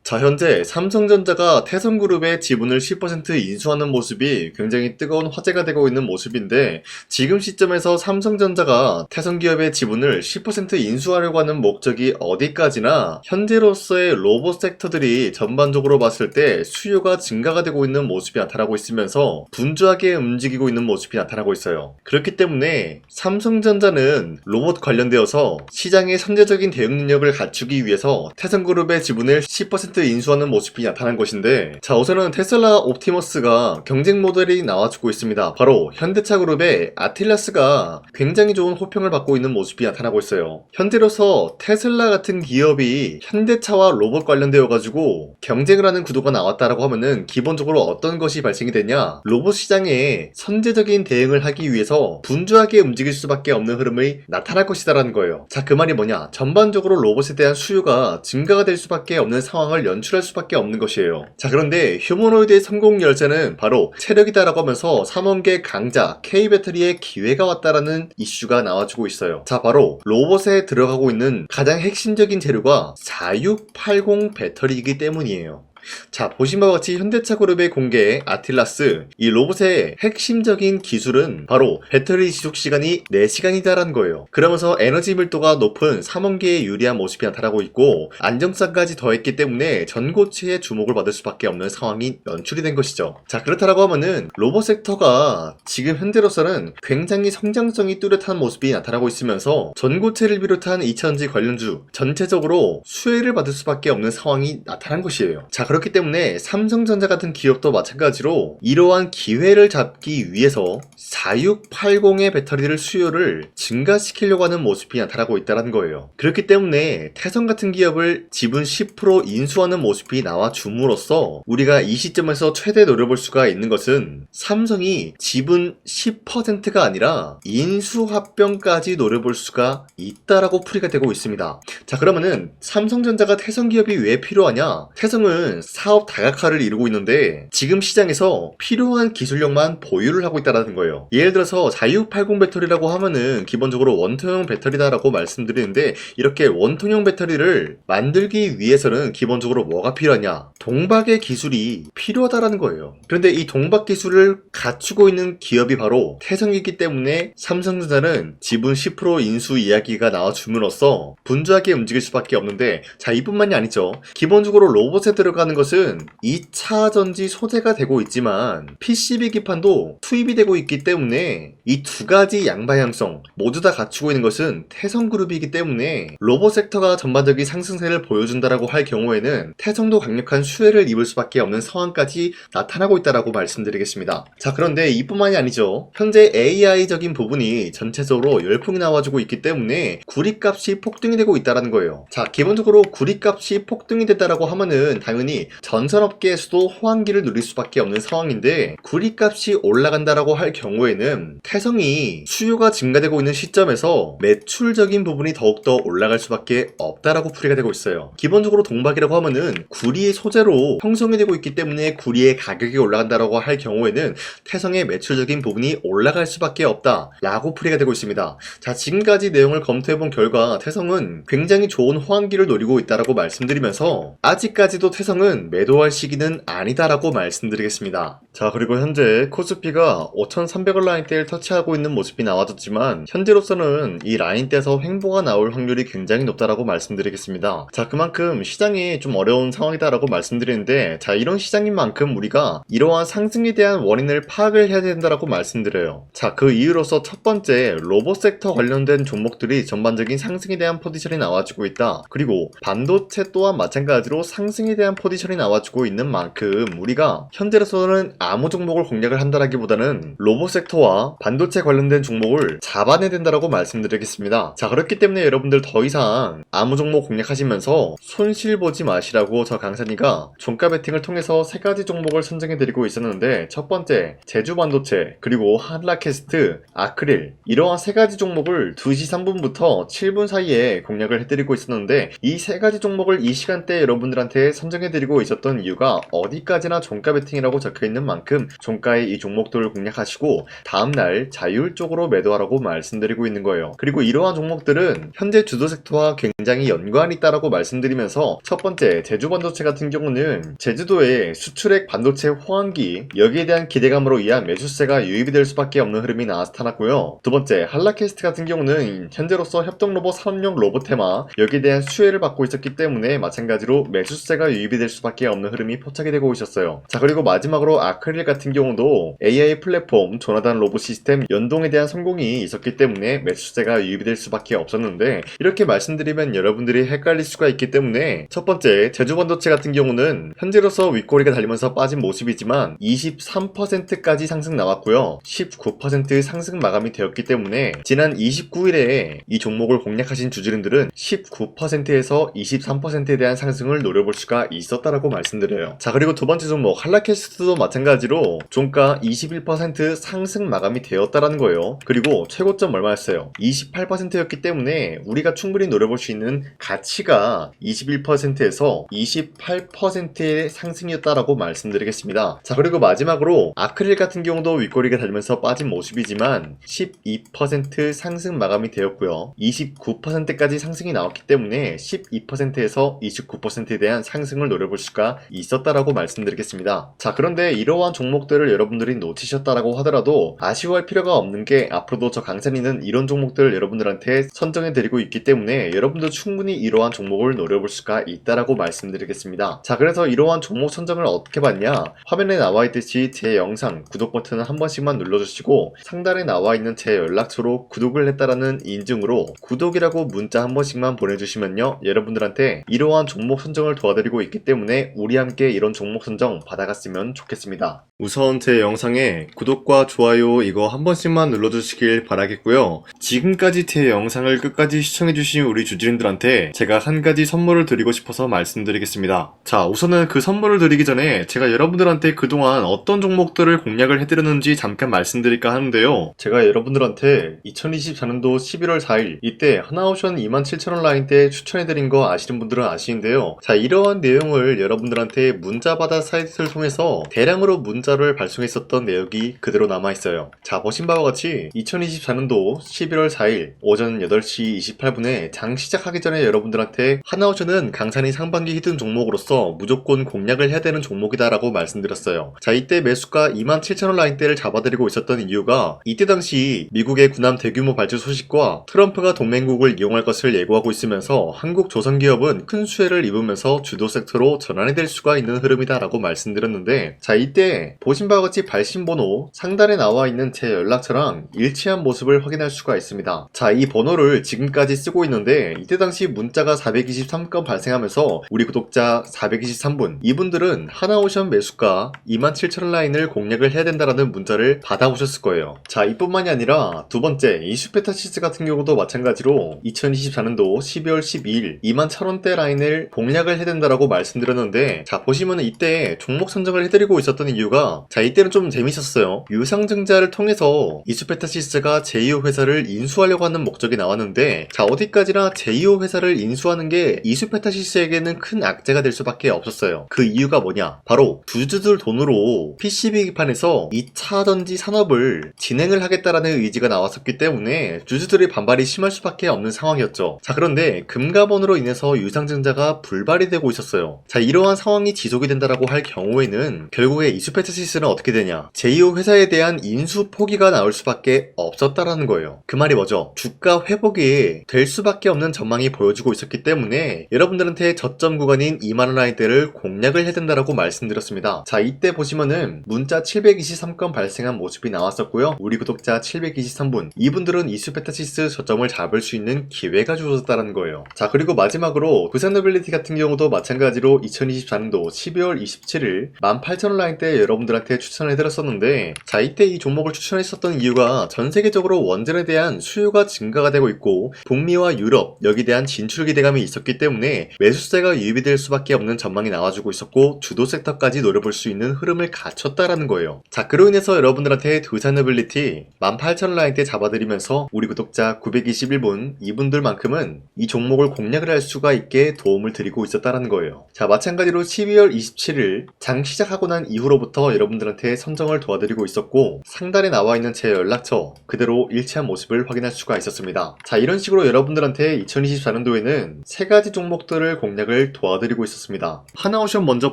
자, 현재 삼성전자가 태성그룹의 지분을 10% 인수하는 모습이 굉장히 뜨거운 화제가 되고 있는 모습인데, 지금 시점에서 삼성전자가 태성기업의 지분을 10% 인수하려고 하는 목적이 어디까지나 현재로서의 로봇 섹터들이 전반적으로 봤을 때 수요가 증가가 되고 있는 모습이 나타나고 있으면서 분주하게 움직이고 있는 모습이 나타나고 있어요. 그렇기 때문에 삼성전자는 로봇 관련되어서 시장의 선제적인 대응 능력을 갖추기 위해서 태성그룹의 지분을 10% 인수하는 모습이 나타난 것인데, 자, 우선은 테슬라 옵티머스가 경쟁 모델이 나와주고 있습니다. 바로 현대차그룹의 아틸라스가 굉장히 좋은 호평을 받고 있는 모습이 나타나고 있어요. 현재로서 테슬라 같은 기업이 현대차와 로봇 관련되어 가지고 경쟁을 하는 구도가 나왔다라고 하면은 기본적으로 어떤 것이 발생이 되냐, 로봇 시장에 선제적인 대응을 하기 위해서 분주하게 움직일 수밖에 없는 흐름이 나타날 것이다라는 거예요. 자, 그 말이 뭐냐, 전반적으로 로봇에 대한 수요가 증가가 될 수밖에 없는 상황을 연출할 수밖에 없는 것이에요. 자, 그런데 휴머노이드의 성공 열쇠는 바로 체력이다라고 하면서 삼원계 강자 K배터리의 기회가 왔다라는 이슈가 나와주고 있어요. 자, 바로 로봇에 들어가고 있는 가장 핵심적인 재료가 4680 배터리이기 때문이에요. 자, 보신 바와 같이 현대차그룹의 공개 아틸라스, 이 로봇의 핵심적인 기술은 바로 배터리 지속시간이 4시간이다라는 거예요. 그러면서 에너지 밀도가 높은 삼원계에 유리한 모습이 나타나고 있고, 안정성까지 더했기 때문에 전고체에 주목을 받을 수밖에 없는 상황이 연출이 된 것이죠. 자, 그렇다라고 하면은 로봇 섹터가 지금 현재로서는 굉장히 성장성이 뚜렷한 모습이 나타나고 있으면서 전고체를 비롯한 2차전지 관련주 전체적으로 수혜를 받을 수밖에 없는 상황이 나타난 것이에요. 자, 그렇기 때문에 삼성전자 같은 기업도 마찬가지로 이러한 기회를 잡기 위해서 4680의 배터리를 수요를 증가시키려고 하는 모습이 나타나고 있다는 거예요. 그렇기 때문에 태성 같은 기업을 지분 10% 인수하는 모습이 나와줌으로써 우리가 이 시점에서 최대 노려볼 수가 있는 것은 삼성이 지분 10%가 아니라 인수합병까지 노려볼 수가 있다라고 풀이가 되고 있습니다. 자, 그러면은 삼성전자가 태성 기업이 왜 필요하냐? 태성은 사업 다각화를 이루고 있는데 지금 시장에서 필요한 기술력만 보유를 하고 있다는 거예요. 예를 들어서 4680 배터리라고 하면은 기본적으로 원통형 배터리다라고 말씀드리는데, 이렇게 원통형 배터리를 만들기 위해서는 기본적으로 뭐가 필요하냐? 동박의 기술이 필요하다라는 거예요. 그런데 이 동박 기술을 갖추고 있는 기업이 바로 태성이기 때문에 삼성전자는 지분 10% 인수 이야기가 나와줌으로써 분주하게 움직일 수밖에 없는데, 자, 이뿐만이 아니죠. 기본적으로 로봇에 들어가는 것은 2차 전지 소재가 되고 있지만 PCB 기판도 투입이 되고 있기 때문에 이 두 가지 양방향성 모두 다 갖추고 있는 것은 태성그룹이기 때문에 로봇 섹터가 전반적인 상승세를 보여준다라고 할 경우에는 태성도 강력한 수혜를 입을 수밖에 없는 상황까지 나타나고 있다라고 말씀드리겠습니다. 자, 그런데 이뿐만이 아니죠. 현재 AI적인 부분이 전체적으로 열풍이 나와주고 있기 때문에 구리값이 폭등이 되고 있다는 거예요. 자, 기본적으로 구리값이 폭등이 됐다라고 하면은 당연히 전산업계에서도 호황기를 누릴 수밖에 없는 상황인데, 구리값이 올라간다라고 할 경우에는 태성이 수요가 증가되고 있는 시점에서 매출적인 부분이 더욱더 올라갈 수밖에 없다라고 풀이가 되고 있어요. 기본적으로 동박이라고 하면은 구리의 소재로 형성이 되고 있기 때문에 구리의 가격이 올라간다라고 할 경우에는 태성의 매출적인 부분이 올라갈 수밖에 없다라고 풀이가 되고 있습니다. 자, 지금까지 내용을 검토해본 결과 태성은 굉장히 좋은 호황기를 노리고 있다라고 말씀드리면서 아직까지도 태성은 매도할 시기는 아니다라고 말씀드리겠습니다. 자, 그리고 현재 코스피가 5300원 라인대를 터치하고 있는 모습이 나와졌지만 현재로서는 이 라인대에서 횡보가 나올 확률이 굉장히 높다라고 말씀드리겠습니다. 자, 그만큼 시장이 좀 어려운 상황이다라고 말씀드리는데, 자, 이런 시장인 만큼 우리가 이러한 상승에 대한 원인을 파악을 해야 된다라고 말씀드려요. 자, 그 이유로서 첫 번째, 로봇 섹터 관련된 종목들이 전반적인 상승에 대한 포지션이 나와주고 있다. 그리고 반도체 또한 마찬가지로 상승에 대한 포지션이 나와주고 있는 만큼 우리가 현재로서는 아무 종목을 공략을 한다라기보다는 로봇 섹터와 반도체 관련된 종목을 잡아내야 된다라고 말씀드리겠습니다. 자, 그렇기 때문에 여러분들 더 이상 아무 종목 공략하시면서 손실 보지 마시라고 저 강산이가 종가 베팅을 통해서 3가지 종목을 선정해드리고 있었는데, 첫 번째 제주 반도체, 그리고 한라캐스트, 아크릴, 이러한 3가지 종목을 2시 3분부터 7분 사이에 공략을 해드리고 있었는데, 이 3가지 종목을 이 시간대에 여러분들한테 선정해드리고 추천해드리고 있었던 이유가 어디까지나 종가 베팅이라고 적혀있는 만큼 종가의 이 종목들을 공략하시고 다음날 자율적으로 매도하라고 말씀드리고 있는 거예요. 그리고 이러한 종목들은 현재 주도 섹터와 굉장히 연관이 있다라고 말씀드리면서 첫 번째 제주반도체 같은 경우는 제주도에 수출액 반도체 호황기 여기에 대한 기대감으로 인한 매수세가 유입이 될 수밖에 없는 흐름이 나타났고요. 두 번째 한라캐스트 같은 경우는 현재로서 협동로봇 산업용 로봇 테마 여기에 대한 수혜를 받고 있었기 때문에 마찬가지로 매수세가 유입이 될 수밖에 없는 흐름이 포착이 되고 있었어요. 자, 그리고 마지막으로 아크릴 같은 경우도 AI 플랫폼 조나단 로봇 시스템 연동에 대한 성공이 있었기 때문에 매수세가 유입이 될 수밖에 없었는데 이렇게 말씀드리면 여러분들이 헷갈릴 수가 있기 때문에 첫 번째 제주반도체 같은 경우는 현재로서 윗꼬리가 달리면서 빠진 모습이지만 23%까지 상승 나왔고요. 19% 상승 마감이 되었기 때문에 지난 29일에 이 종목을 공략하신 주주님들은 19%에서 23%에 대한 상승을 노려볼 수가 있었다라고 말씀드려요. 자, 그리고 두 번째 종목 한라캐스트도 마찬가지로 종가 21% 상승 마감이 되었다라는 거예요. 그리고 최고점 얼마였어요? 28%였기 때문에 우리가 충분히 노려볼 수 있는 가치가 21%에서 28%의 상승이었다라고 말씀드리겠습니다. 자, 그리고 마지막으로 아크릴 같은 경우도 윗꼬리가 달리면서 빠진 모습이지만 12% 상승 마감이 되었고요. 29%까지 상승이 나왔기 때문에 12%에서 29%에 대한 상승을 노려볼 수가 있었다라고 말씀드리겠습니다. 자, 그런데 이러한 종목들을 여러분들이 놓치셨다라고 하더라도 아쉬워할 필요가 없는 게 앞으로도 저 강산이는 이런 종목들을 여러분들한테 선정해드리고 있기 때문에 여러분도 충분히 이러한 종목을 노려볼 수가 있다라고 말씀드리겠습니다. 자, 그래서 이러한 종목 선정을 어떻게 받냐? 화면에 나와 있듯이 제 영상 구독 버튼을 한 번씩만 눌러주시고 상단에 나와 있는 제 연락처로 구독을 했다라는 인증으로 구독이라고 문자 한 번씩만 보내주시면요, 여러분들한테 이러한 종목 선정을 도와드리고 있기 때문에 우리 함께 이런 종목 선정 받아갔으면 좋겠습니다. 우선 제 영상에 구독과 좋아요 이거 한 번씩만 눌러주시길 바라겠고요. 지금까지 제 영상을 끝까지 시청해주신 우리 주주님들한테 제가 한 가지 선물을 드리고 싶어서 말씀드리겠습니다. 자, 우선은 그 선물을 드리기 전에 제가 여러분들한테 그동안 어떤 종목들을 공략을 해드렸는지 잠깐 말씀드릴까 하는데요. 제가 여러분들한테 2024년도 11월 4일 이때 하나오션 27,000원 라인 때 추천해드린 거 아시는 분들은 아시는데요. 자, 이러한 내용을 여러분들한테 문자받아 사이트를 통해서 대량으로 문자를 발송했었던 내역이 그대로 남아있어요. 자, 보신 바와 같이 2024년도 11월 4일 오전 8시 28분에 장 시작하기 전에 여러분들한테 하나오션은 강산이 상반기 히든 종목으로서 무조건 공략을 해야 되는 종목이다 라고 말씀드렸어요. 자, 이때 매수가 27,000원 라인대를 잡아드리고 있었던 이유가 이때 당시 미국의 군함 대규모 발주 소식과 트럼프가 동맹국을 이용할 것을 예고하고 있으면서 한국 조선기업은 큰 수혜를 입으면서 주도 섹터로 전환이 될 수가 있는 흐름이다 라고 말씀드렸는데, 자, 이때 보신 바와 같이 발신번호 상단에 나와 있는 제 연락처랑 일치한 모습을 확인할 수가 있습니다. 자, 이 번호를 지금까지 쓰고 있는데 이때 당시 문자가 423건 발생하면서 우리 구독자 423분 이분들은 하나오션 매수가 27,000원 라인을 공략을 해야 된다라는 문자를 받아오셨을 거예요. 자, 이뿐만이 아니라 두 번째 이슈페타시스 같은 경우도 마찬가지로 2024년도 12월 12일 21,000원대 라인을 공략을 해야 된다라고 말씀드렸는데, 자, 보시면은 이때 종목 선정을 해드리고 있었던 이유가, 자, 이때는 좀 재밌었어요. 유상증자를 통해서 이슈페타시스가 제2호 회사를 인수하려고 하는 목적이 나왔는데, 자, 어디까지나 제2호 회사를 인수하는 게 이슈페타시스에게는 큰 악재가 될 수밖에 없었어요. 그 이유가 뭐냐? 바로 주주들 돈으로 PCB판에서 2차 전지 산업을 진행을 하겠다라는 의지가 나왔었기 때문에 주주들의 반발이 심할 수밖에 없는 상황이었죠. 자, 그런데 금가번으로 인해서 유상증자가 불발이 되고 있었어요. 자, 이러한 상황이 지속이 된다라고 할 경우에는 결국에 이슈페타시스는 어떻게 되냐? 제2호 회사에 대한 인수 포기가 나올 수밖에 없었다라는 거예요. 그 말이 뭐죠? 주가 회복이 될 수밖에 없는 전망이 보여지고 있었기 때문에 여러분들한테 저점 구간인 2만원 라인대를 공략을 해야 된다라고 말씀드렸습니다. 자, 이때 보시면은 문자 723건 발생한 모습이 나왔었고요. 우리 구독자 723분 이분들은 이슈페타시스 저점을 잡을 수 있는 기회가 주어졌다는 거예요. 자, 그리고 마지막으로 부산노빌리티 같은 경우도 마찬가지로 2024년도 12월 27일 18,000원 라인대 여러분들한테 추천해드렸었는데, 자, 이때 이 종목을 추천했었던 이유가 전 세계적으로 원전에 대한 수요가 증가가 되고 있고 북미와 유럽 여기에 대한 진출 기대감이 있었기 때문에 매수세가 유입이 될 수밖에 없는 전망이 나와주고 있었고 주도 섹터까지 노려볼 수 있는 흐름을 갖췄다라는 거예요. 자, 그로 인해서 여러분들한테 두산노빌리티 18,000원 라인대 잡아드리면서 우리 구독자 921분 이분들만큼은 이 종목을 공략을 할 수가 있게 도움을 드리고 있었다라는 거예요. 자, 마찬가지로 12월 27일 장 시작하고 난 이후로부터 여러분들한테 선정을 도와드리고 있었고, 상단에 나와 있는 제 연락처 그대로 일치한 모습을 확인할 수가 있었습니다. 자, 이런 식으로 여러분들한테 2024년도에는 세 가지 종목들을 공략을 도와드리고 있었습니다. 하나오션 먼저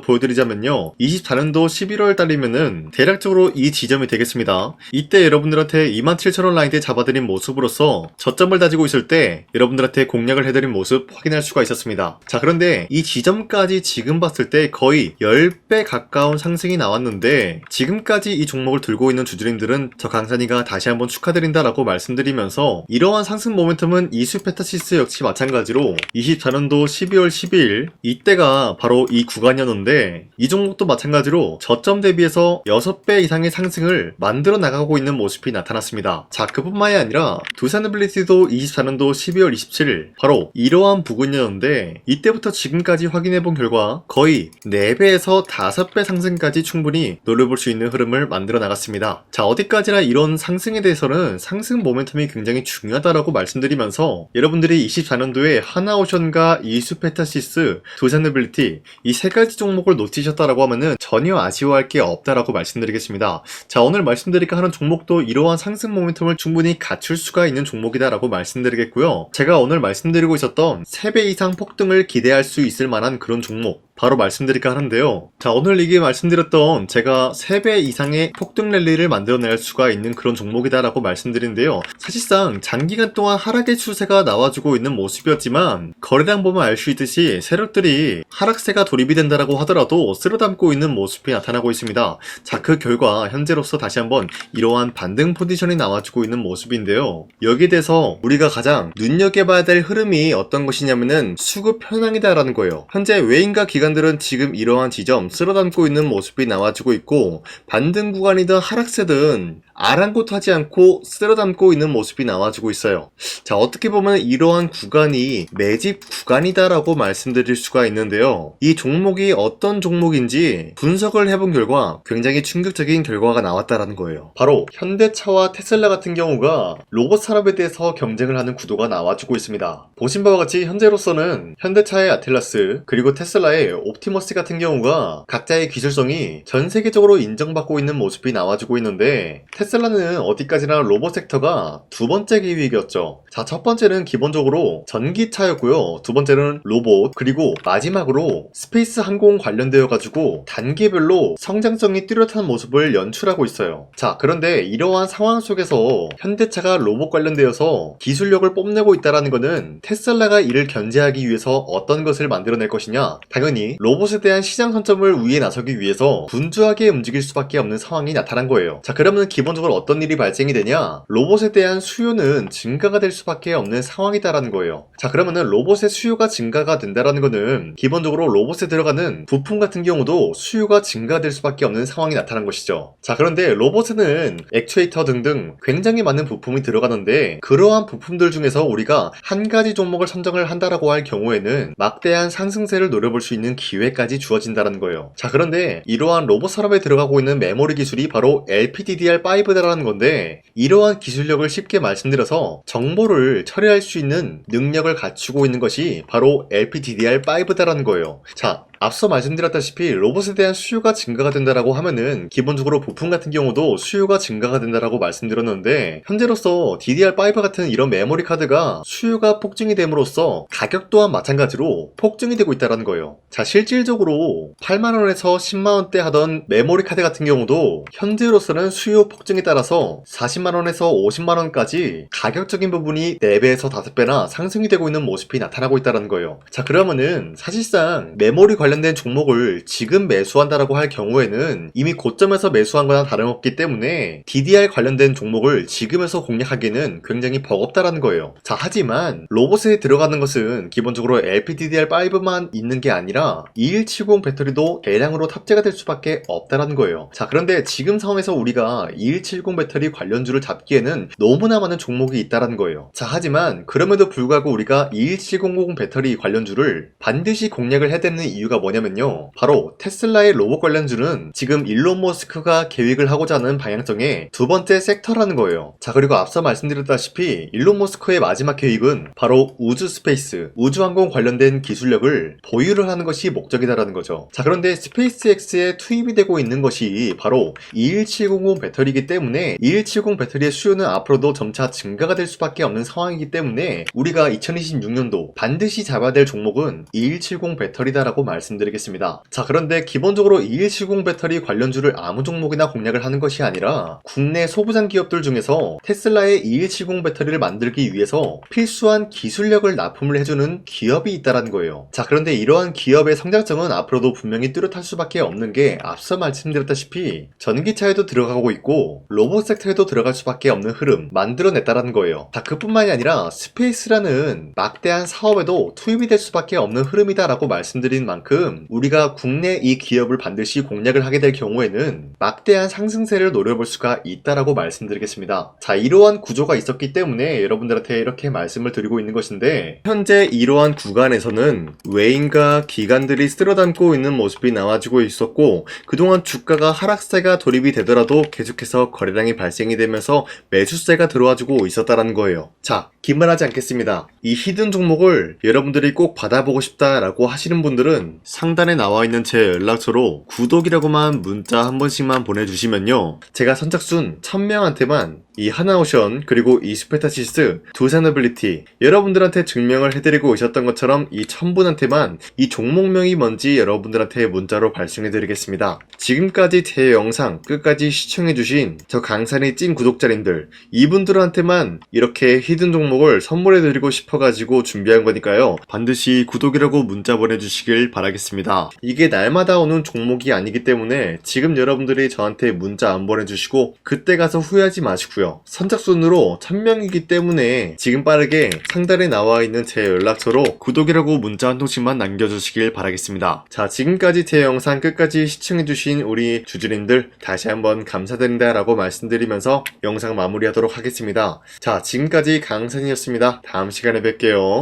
보여드리자면요, 24년도 11월 달이면은 대략적으로 이 지점이 되겠습니다. 이때 여러분들한테 27,000원 라인대 잡아드린 모습으로서 저점을 다지고 있을 때 여러분들한테 공략을 해드린 모습 확인할 수가 있었습니다. 자, 그런데 이 지점까지 지금 봤을 때 거의 10배 가까운 상승이 나왔는데, 지금까지 이 종목을 들고 있는 주주님들은 저 강산이가 다시 한번 축하드린다라고 말씀드리면서, 이러한 상승 모멘텀은 이수페타시스 역시 마찬가지로 24년도 12월 12일 이때가 바로 이 구간이었는데, 이 종목도 마찬가지로 저점 대비해서 6배 이상의 상승을 만들어 나가고 있는 모습이 나타났습니다. 자, 그뿐만이 아니라 두산에빌리티도 24년도 12월 27일 바로 이러한 부근이었는데, 이때부터 지금까지 확인해본 결과 거의 4배에서 5배 상승까지 충분히 노려볼 수 있는 흐름을 만들어 나갔습니다. 자, 어디까지나 이런 상승에 대해서는 상승 모멘텀이 굉장히 중요하다라고 말씀드리면서, 여러분들이 24년도에 하나오션과 이수페타시스, 두산에빌리티 이 세 가지 종목을 놓치셨다라고 하면은 전혀 아쉬워할 게 없다라고 말씀드리겠습니다. 자, 오늘 말씀드릴까 하는 종목도 이러한 상승 모멘텀을 충분히 갖출 수가 있는 종목이다라고 말씀드리겠고요. 제가 오늘 말씀드리고 있었던 3배 이상 폭등을 기대할 수 있을 만한 그런 종목 바로 말씀드릴까 하는데요. 자, 오늘 이게 말씀드렸던 제가 3배 이상의 폭등 랠리를 만들어낼 수가 있는 그런 종목이다라고 말씀드린데요. 사실상 장기간 동안 하락의 추세가 나와주고 있는 모습이었지만, 거래량 보면 알 수 있듯이 세력들이 하락세가 돌입이 된다라고 하더라도 쓸어담고 있는 모습이 나타나고 있습니다. 자, 그 결과 현재로서 다시 한번 이러한 반등 포지션이 나와주고 있는 모습인데요. 여기에 대해서 우리가 가장 눈여겨봐야 될 흐름이 어떤 것이냐면은 수급 현황이다라는 거예요. 현재 외인과 기관들은 지금 이러한 지점 쓸어담고 있는 모습이 나와주고 있고, 반등 구간이든 하락세든 아랑곳하지 않고 쓸어담고 있는 모습이 나와주고 있어요. 자, 어떻게 보면 이러한 구간이 매집 구간이다라고 말씀드릴 수가 있는데요. 이 종목이 어떤 종목인지 분석을 해본 결과 굉장히 충격적인 결과가 나왔다라는 거예요. 바로 현대차와 테슬라 같은 경우가 로봇 산업에 대해서 경쟁을 하는 구도가 나와주고 있습니다. 보신 바와 같이 현재로서는 현대차의 아틀라스 그리고 테슬라의 옵티머스 같은 경우가 각자의 기술성이 전 세계적으로 인정받고 있는 모습이 나와주고 있는데, 테슬라는 어디까지나 로봇 섹터가 두 번째 기획이었죠. 자, 첫 번째는 기본적으로 전기차였고요. 두 번째는 로봇, 그리고 마지막으로 스페이스 항공 관련되어 가지고 단계별로 성장성이 뚜렷한 모습을 연출하고 있어요. 자, 그런데 이러한 상황 속에서 현대차가 로봇 관련되어서 기술력을 뽐내고 있다는 것은 테슬라가 이를 견제하기 위해서 어떤 것을 만들어낼 것이냐, 당연히 로봇에 대한 시장 선점을 위해 나서기 위해서 분주하게 움직일 수밖에 없는 상황이 나타난 거예요. 자, 그러면 기본적으로 어떤 일이 발생이 되냐, 로봇에 대한 수요는 증가가 될 수밖에 없는 상황이다라는 거예요. 자, 그러면은 로봇의 수요가 증가가 된다라는 거는 기본적으로 로봇에 들어가는 부품 같은 경우도 수요가 증가될 수밖에 없는 상황이 나타난 것이죠. 자, 그런데 로봇에는 액추에이터 등등 굉장히 많은 부품이 들어가는데, 그러한 부품들 중에서 우리가 한 가지 종목을 선정을 한다라고 할 경우에는 막대한 상승세를 노려볼 수 있는 기회까지 주어진다는 거예요. 자, 그런데 이러한 로봇 산업에 들어가고 있는 메모리 기술이 바로 LPDDR5다라는 건데, 이러한 기술력을 쉽게 말씀드려서 정보를 처리할 수 있는 능력을 갖추고 있는 것이 바로 LPDDR5다라는 거예요. 자, 앞서 말씀드렸다시피 로봇에 대한 수요가 증가가 된다라고 하면은 기본적으로 부품 같은 경우도 수요가 증가가 된다라고 말씀드렸는데, 현재로서 DDR5 같은 이런 메모리 카드가 수요가 폭증이 됨으로써 가격 또한 마찬가지로 폭증이 되고 있다는 거예요. 자, 실질적으로 8만원에서 10만원대 하던 메모리 카드 같은 경우도 현재로서는 수요 폭증에 따라서 40만원에서 50만원까지 가격적인 부분이 4배에서 5배나 상승이 되고 있는 모습이 나타나고 있다는 거예요. 자, 그러면은 사실상 메모리 관련된 종목을 지금 매수한다라고 할 경우에는 이미 고점에서 매수한 거나 다름없기 때문에 DDR 관련된 종목을 지금에서 공략하기는 굉장히 버겁다라는 거예요. 자, 하지만 로봇에 들어가는 것은 기본적으로 LPDDR5만 있는 게 아니라 2170 배터리도 대량으로 탑재가 될 수밖에 없다라는 거예요. 자, 그런데 지금 상황에서 우리가 2170 배터리 관련주를 잡기에는 너무나 많은 종목이 있다라는 거예요. 자, 하지만 그럼에도 불구하고 우리가 21700 배터리 관련주를 반드시 공략을 해야 되는 이유가 뭐냐면요. 바로 테슬라의 로봇 관련주는 지금 일론 머스크가 계획을 하고자 하는 방향성의 두 번째 섹터라는 거예요. 자, 그리고 앞서 말씀드렸다시피 일론 머스크의 마지막 계획은 바로 우주 스페이스, 우주항공 관련된 기술력을 보유를 하는 것이 목적이다라는 거죠. 자, 그런데 스페이스X에 투입이 되고 있는 것이 바로 21700 배터리이기 때문에 2170 배터리의 수요는 앞으로도 점차 증가가 될 수밖에 없는 상황이기 때문에 우리가 2026년도 반드시 잡아야 될 종목은 2170 배터리다라고 말씀드리겠습니다. 자, 그런데 기본적으로 2170 배터리 관련주를 아무 종목이나 공략을 하는 것이 아니라 국내 소부장 기업들 중에서 테슬라의 2170 배터리를 만들기 위해서 필수한 기술력을 납품을 해주는 기업이 있다는 거예요. 자, 그런데 이러한 기업의 성장성은 앞으로도 분명히 뚜렷할 수밖에 없는 게 앞서 말씀드렸다시피 전기차에도 들어가고 있고 로봇 섹터에도 들어갈 수밖에 없는 흐름 만들어냈다라는 거예요. 자, 그뿐만이 아니라 스페이스라는 막대한 사업에도 투입이 될 수밖에 없는 흐름이다라고 말씀드린 만큼 우리가 국내 이 기업을 반드시 공략을 하게 될 경우에는 막대한 상승세를 노려볼 수가 있다라고 말씀드리겠습니다. 자, 이러한 구조가 있었기 때문에 여러분들한테 이렇게 말씀을 드리고 있는 것인데 현재 이러한 구간에서는 외인과 기관들이 쓸어담고 있는 모습이 나와주고 있었고 그동안 주가가 하락세가 돌입이 되더라도 계속해서 거래량이 발생이 되면서 매수세가 들어와주고 있었다라는 거예요. 자, 긴말하지 않겠습니다. 이 히든 종목을 여러분들이 꼭 받아보고 싶다라고 하시는 분들은 상단에 나와 있는 제 연락처로 구독이라고만 문자 한 번씩만 보내주시면요. 제가 선착순 1000명한테만 이 하나오션 그리고 이 스페타시스 두사너빌리티 여러분들한테 증명을 해드리고 있었던 것처럼 이 1000분한테만 이 종목명이 뭔지 여러분들한테 문자로 발송해드리겠습니다. 지금까지 제 영상 끝까지 시청해주신 저 강산이 찐 구독자님들 이분들한테만 이렇게 히든 종목을 선물해드리고 싶어가지고 준비한 거니까요. 반드시 구독이라고 문자 보내주시길 바라겠습니다. 이게 날마다 오는 종목이 아니기 때문에 지금 여러분들이 저한테 문자 안 보내주시고 그때 가서 후회하지 마시고요. 선착순으로 1000명이기 때문에 지금 빠르게 상단에 나와 있는 제 연락처로 구독이라고 문자 한 통씩만 남겨주시길 바라겠습니다. 자, 지금까지 제 영상 끝까지 시청해주신 우리 주주님들 다시 한번 감사드린다 라고 말씀드리면서 영상 마무리하도록 하겠습니다. 자, 지금까지 강산이었습니다. 다음 시간에 뵐게요.